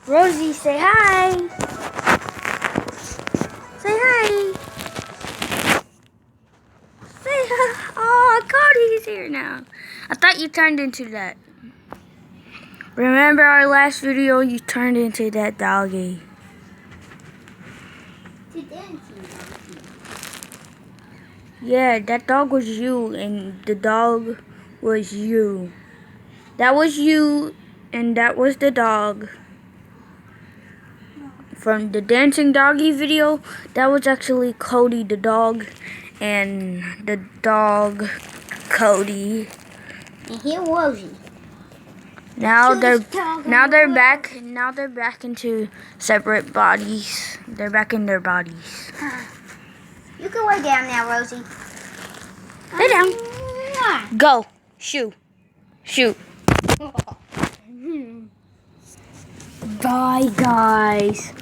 Rosie, say hi. Say hi. Say hi. Oh, Cody's here now. I thought you turned into that. Remember our last video? You turned into that doggy. Yeah, that dog was you, and the dog was you. That was you, and that was the dog. From the dancing doggy video, that was actually Cody the dog, and the dog Cody. And here Rosie. Now they're back. Now they're back into separate bodies. They're back in their bodies. You can lay down now, Rosie. Lay down. Go. Shoot. Shoot. Bye, guys.